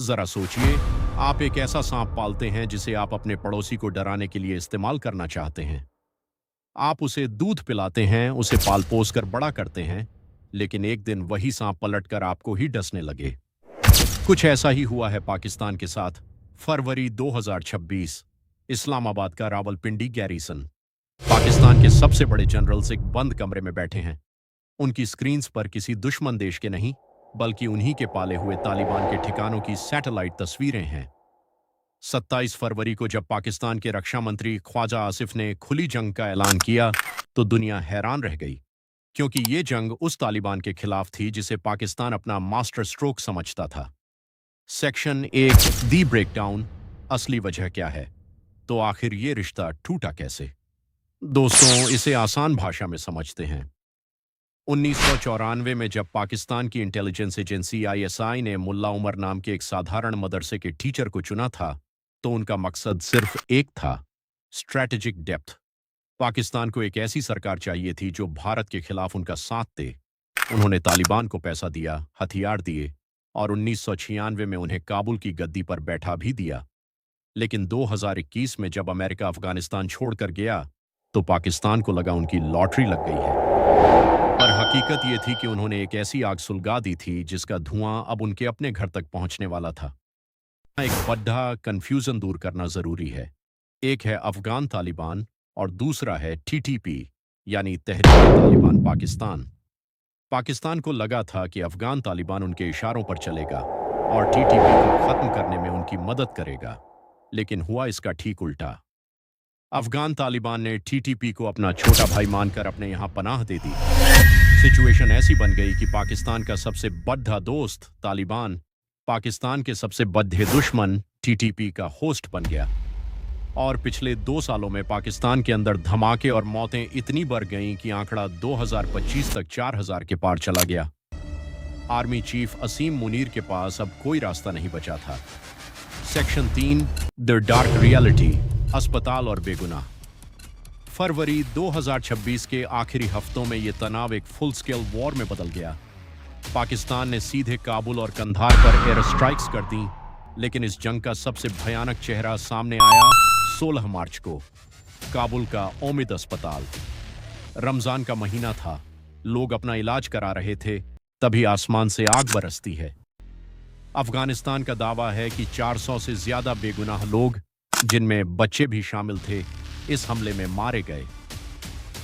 जरा सोचिए, आप एक ऐसा सांप पालते हैं जिसे आप अपने पड़ोसी को डराने के लिए इस्तेमाल करना चाहते हैं। आप उसे दूध पिलाते हैं, उसे पाल पोस कर बड़ा करते हैं, लेकिन एक दिन वही सांप पलटकर आपको ही डसने लगे। कुछ ऐसा ही हुआ है पाकिस्तान के साथ। फरवरी 2026, इस्लामाबाद का रावलपिंडी गैरीसन। पाकिस्तान के सबसे बड़े जनरल्स एक बंद कमरे में बैठे हैं। उनकी स्क्रीन्स पर किसी दुश्मन देश के नहीं, बल्कि उन्हीं के पाले हुए तालिबान के ठिकानों की सैटेलाइट तस्वीरें हैं। 27 फरवरी को जब पाकिस्तान के रक्षा मंत्री ख्वाजा आसिफ ने खुली जंग का ऐलान किया, तो दुनिया हैरान रह गई, क्योंकि ये जंग उस तालिबान के खिलाफ थी जिसे पाकिस्तान अपना मास्टर स्ट्रोक समझता था। सेक्शन 1, दी ब्रेकडाउन। असली वजह क्या है? तो आखिर ये रिश्ता टूटा कैसे? दोस्तों, इसे आसान भाषा में समझते हैं। 1994 में जब पाकिस्तान की इंटेलिजेंस एजेंसी आईएसआई ने मुल्ला उमर नाम के एक साधारण मदरसे के टीचर को चुना था, तो उनका मकसद सिर्फ एक था, स्ट्रैटेजिक डेप्थ। पाकिस्तान को एक ऐसी सरकार चाहिए थी जो भारत के खिलाफ उनका साथ दे। उन्होंने तालिबान को पैसा दिया, हथियार दिए और 1996 में उन्हें काबुल की गद्दी पर बैठा भी दिया। लेकिन 2021 में जब अमेरिका अफगानिस्तान छोड़कर गया, तो पाकिस्तान को लगा उनकी लॉटरी लग गई है। पर हकीकत ये थी कि उन्होंने एक ऐसी आग सुलगा दी थी जिसका धुआं अब उनके अपने घर तक पहुंचने वाला था। एक बड़ा कंफ्यूजन दूर करना जरूरी है। एक है अफगान तालिबान और दूसरा है टीटीपी, यानी तहरीक तालिबान पाकिस्तान। पाकिस्तान को लगा था कि अफगान तालिबान उनके इशारों पर चलेगा और टीटीपी को खत्म करने में उनकी मदद करेगा, लेकिन हुआ इसका ठीक उल्टा। अफगान तालिबान ने टीटीपी को अपना छोटा भाई मानकर अपने यहां पनाह दे दी। सिचुएशन ऐसी बन गई कि पाकिस्तान का सबसे बड़ा दोस्त तालिबान पाकिस्तान के सबसे बड़े दुश्मन टीटीपी का होस्ट बन गया। और पिछले 2 सालों में पाकिस्तान के अंदर धमाके और मौतें इतनी बढ़ गईं कि आंकड़ा 2025 तक 4000 के पार चला गया। आर्मी चीफ असीम मुनीर के पास अब कोई रास्ता नहीं बचा था। सेक्शन 3, द डार्क रियलिटी, अस्पताल और बेगुनाह। फरवरी 2026 के आखिरी हफ्तों में यह तनाव एक फुल स्केल वॉर में बदल गया। पाकिस्तान ने सीधे काबुल और कंधार पर एयर स्ट्राइक्स कर दी, लेकिन इस जंग का सबसे भयानक चेहरा सामने आया 16 मार्च को। काबुल का ओमिद अस्पताल। रमजान का महीना था, लोग अपना इलाज करा रहे थे, तभी आसमान से आग बरसती है। अफगानिस्तान का दावा है कि 400 से ज्यादा बेगुनाह लोग, जिनमें बच्चे भी शामिल थे, इस हमले में मारे गए।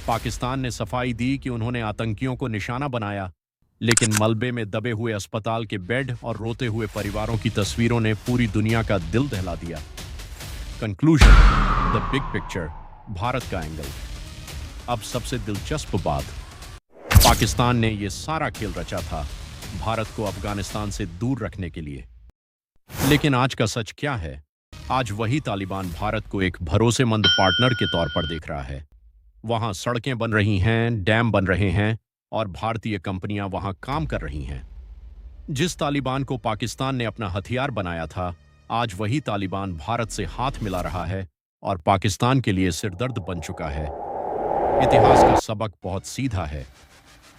पाकिस्तान ने सफाई दी कि उन्होंने आतंकियों को निशाना बनाया, लेकिन मलबे में दबे हुए अस्पताल के बेड और रोते हुए परिवारों की तस्वीरों ने पूरी दुनिया का दिल दहला दिया। Conclusion, the big picture, Bharat का एंगल। अब सबसे दिलचस्प बात, पाकिस्तान ने यह सारा खेल रचा था भारत को अफगानिस्तान से दूर रखने के लिए। लेकिन आज का सच क्या है? आज वही तालिबान भारत को एक भरोसेमंद पार्टनर के तौर पर देख रहा है। वहां सड़कें बन रही हैं, डैम बन रहे हैं और भारतीय कंपनियां वहां काम कर रही हैं। जिस तालिबान को पाकिस्तान ने अपना हथियार बनाया था, आज वही तालिबान भारत से हाथ मिला रहा है और पाकिस्तान के लिए सिरदर्द बन चुका है। इतिहास का सबक बहुत सीधा है।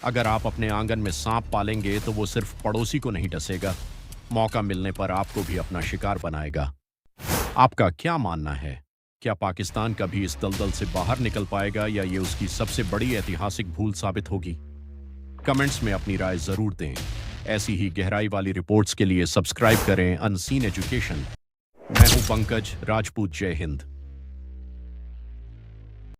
अगर आप अपने आंगन में सांप पालेंगे तो वो सिर्फ पड़ोसी को नहीं डसेगा, मौका मिलने पर आपको भी अपना शिकार बनाएगा। आपका क्या मानना है? क्या पाकिस्तान कभी इस दलदल से बाहर निकल पाएगा या ये उसकी सबसे बड़ी ऐतिहासिक भूल साबित होगी? कमेंट्स में अपनी राय जरूर दें। ऐसी ही गहराई वाली रिपोर्ट्स के लिए सब्सक्राइब करें अनसीन एजुकेशन। मैं हूं पंकज राजपूत। जय हिंद।